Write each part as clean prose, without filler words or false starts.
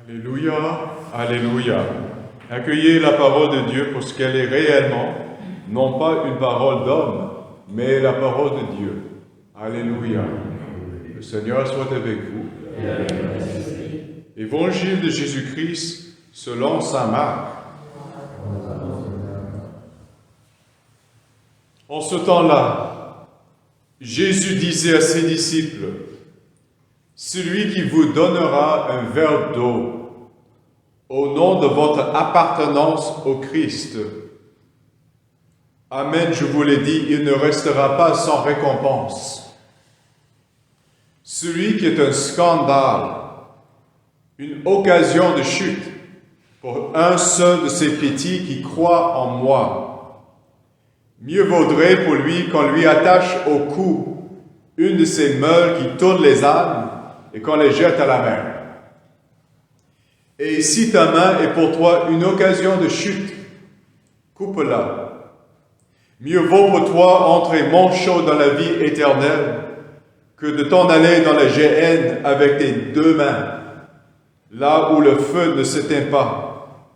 Alléluia, Alléluia. Accueillez la parole de Dieu pour ce qu'elle est réellement, non pas une parole d'homme, mais la parole de Dieu. Alléluia. Le Seigneur soit avec vous. Évangile de Jésus-Christ selon saint Marc. En ce temps-là, Jésus disait à ses disciples, « Celui qui vous donnera un verre d'eau, au nom de votre appartenance au Christ, Amen, je vous l'ai dit, il ne restera pas sans récompense. Celui qui est un scandale, une occasion de chute pour un seul de ces petits qui croient en moi, mieux vaudrait pour lui qu'on lui attache au cou une de ces meules qui tournent les ânes et qu'on les jette à la mer. Et si ta main est pour toi une occasion de chute, coupe-la. Mieux vaut pour toi entrer manchot dans la vie éternelle que de t'en aller dans la géhenne avec tes deux mains, là où le feu ne s'éteint pas.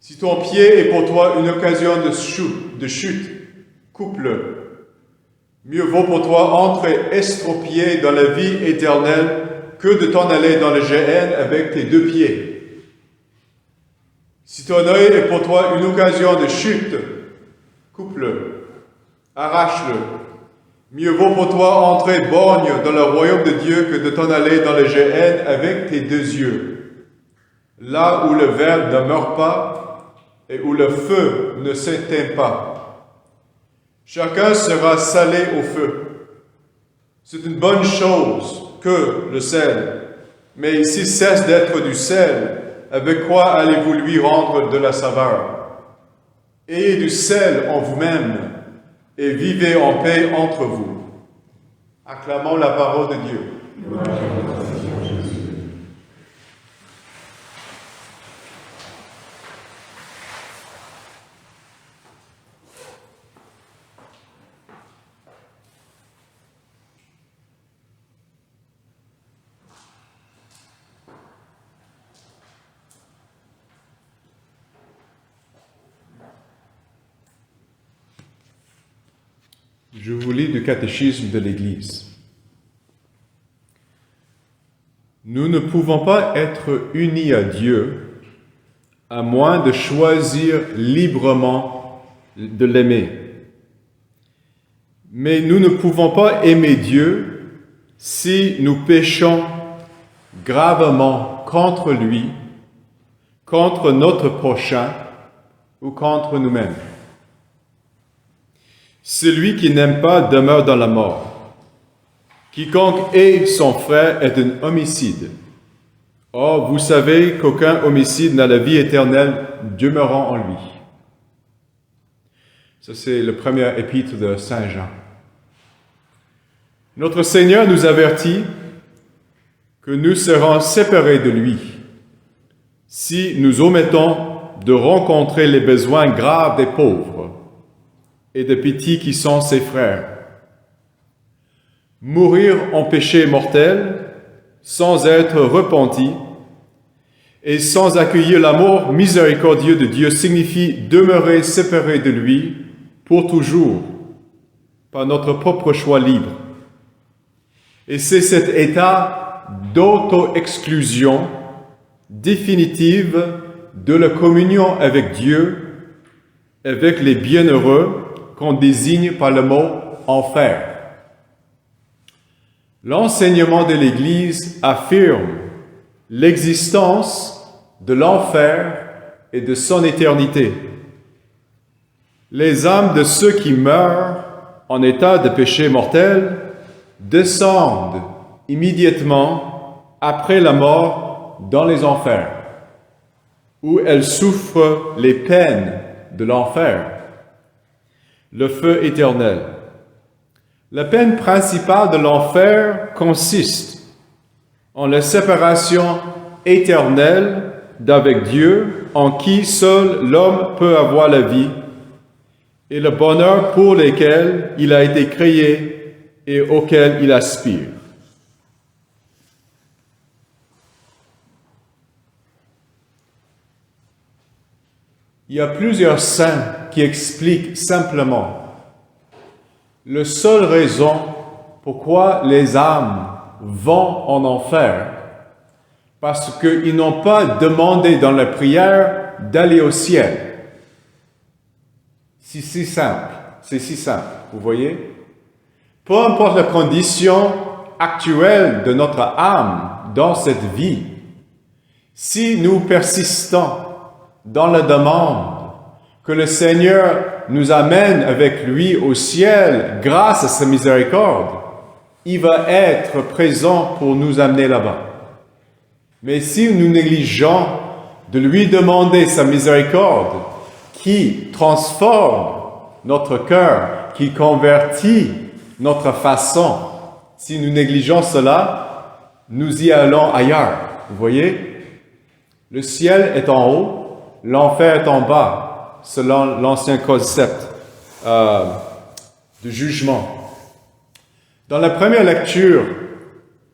Si ton pied est pour toi une occasion de chute, coupe-le. Mieux vaut pour toi entrer estropié dans la vie éternelle que de t'en aller dans la géhenne avec tes deux pieds. Si ton œil est pour toi une occasion de chute, coupe-le, arrache-le. Mieux vaut pour toi entrer borgne dans le royaume de Dieu que de t'en aller dans la géhenne avec tes deux yeux, là où le ver ne meurt pas et où le feu ne s'éteint pas. Chacun sera salé au feu. C'est une bonne chose que le sel, mais s'il cesse d'être du sel, avec quoi allez-vous lui rendre de la saveur? Ayez du sel en vous-même et vivez en paix entre vous. Acclamons la parole de Dieu. Je vous lis du catéchisme de l'Église. Nous ne pouvons pas être unis à Dieu à moins de choisir librement de l'aimer. Mais nous ne pouvons pas aimer Dieu si nous péchons gravement contre lui, contre notre prochain ou contre nous-mêmes. Celui qui n'aime pas demeure dans la mort. Quiconque hait son frère est un homicide. Or, vous savez qu'aucun homicide n'a la vie éternelle demeurant en lui. Ça, c'est le premier épître de Saint Jean. Notre Seigneur nous avertit que nous serons séparés de lui si nous omettons de rencontrer les besoins graves des pauvres et des petits qui sont ses frères. Mourir en péché mortel, sans être repenti, et sans accueillir l'amour miséricordieux de Dieu signifie demeurer séparé de lui pour toujours, par notre propre choix libre. Et c'est cet état d'auto-exclusion définitive de la communion avec Dieu, avec les bienheureux, qu'on désigne par le mot « enfer ». L'enseignement de l'Église affirme l'existence de l'enfer et de son éternité. Les âmes de ceux qui meurent en état de péché mortel descendent immédiatement après la mort dans les enfers, où elles souffrent les peines de l'enfer, le feu éternel. La peine principale de l'enfer consiste en la séparation éternelle d'avec Dieu, en qui seul l'homme peut avoir la vie, et le bonheur pour lesquels il a été créé et auquel il aspire. Il y a plusieurs saints qui expliquent simplement la seule raison pourquoi les âmes vont en enfer, parce qu'ils n'ont pas demandé dans la prière d'aller au ciel. C'est si simple, vous voyez? Peu importe la condition actuelle de notre âme dans cette vie, si nous persistons dans la demande que le Seigneur nous amène avec lui au ciel grâce à sa miséricorde, il va être présent pour nous amener là-bas. Mais si nous négligeons de lui demander sa miséricorde qui transforme notre cœur, qui convertit notre façon, si nous négligeons cela, nous y allons ailleurs. Vous voyez? Le ciel est en haut, l'enfer est en bas, selon l'ancien concept de jugement. Dans la première lecture,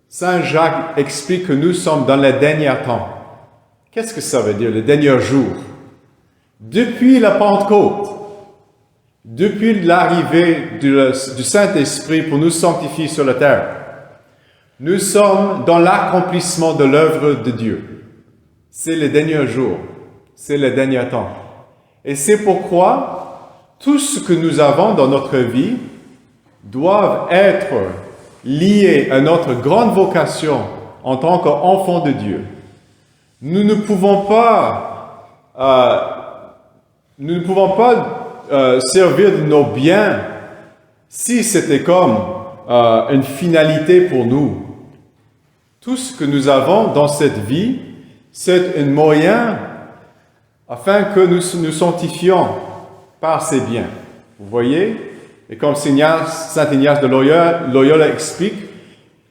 Saint Jacques explique que nous sommes dans les derniers temps. Qu'est-ce que ça veut dire, les derniers jours? Depuis la Pentecôte, depuis l'arrivée du Saint-Esprit pour nous sanctifier sur la terre, nous sommes dans l'accomplissement de l'œuvre de Dieu. C'est les derniers jours, c'est les derniers temps. Et c'est pourquoi tout ce que nous avons dans notre vie doivent être liés à notre grande vocation en tant qu'enfants de Dieu. Nous ne pouvons pas servir de nos biens si c'était comme une finalité pour nous. Tout ce que nous avons dans cette vie, c'est un moyen afin que nous nous sanctifions par ces biens. Vous voyez? Et comme Saint Ignace de Loyola explique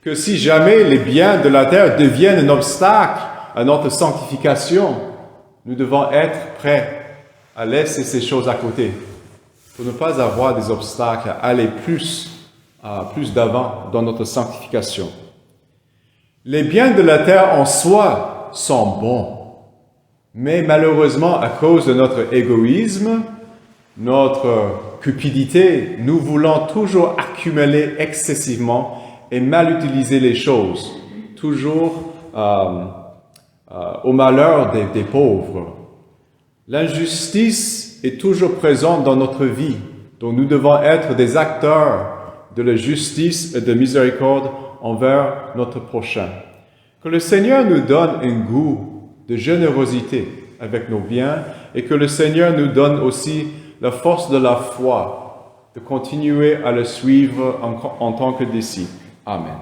que si jamais les biens de la terre deviennent un obstacle à notre sanctification, nous devons être prêts à laisser ces choses à côté pour ne pas avoir des obstacles à aller plus d'avant dans notre sanctification. Les biens de la terre en soi sont bons, mais malheureusement, à cause de notre égoïsme, notre cupidité, nous voulons toujours accumuler excessivement et mal utiliser les choses, toujours au malheur des pauvres. L'injustice est toujours présente dans notre vie, donc nous devons être des acteurs de la justice et de miséricorde envers notre prochain. Que le Seigneur nous donne un goût de générosité avec nos biens et que le Seigneur nous donne aussi la force de la foi de continuer à le suivre en tant que disciple. Amen.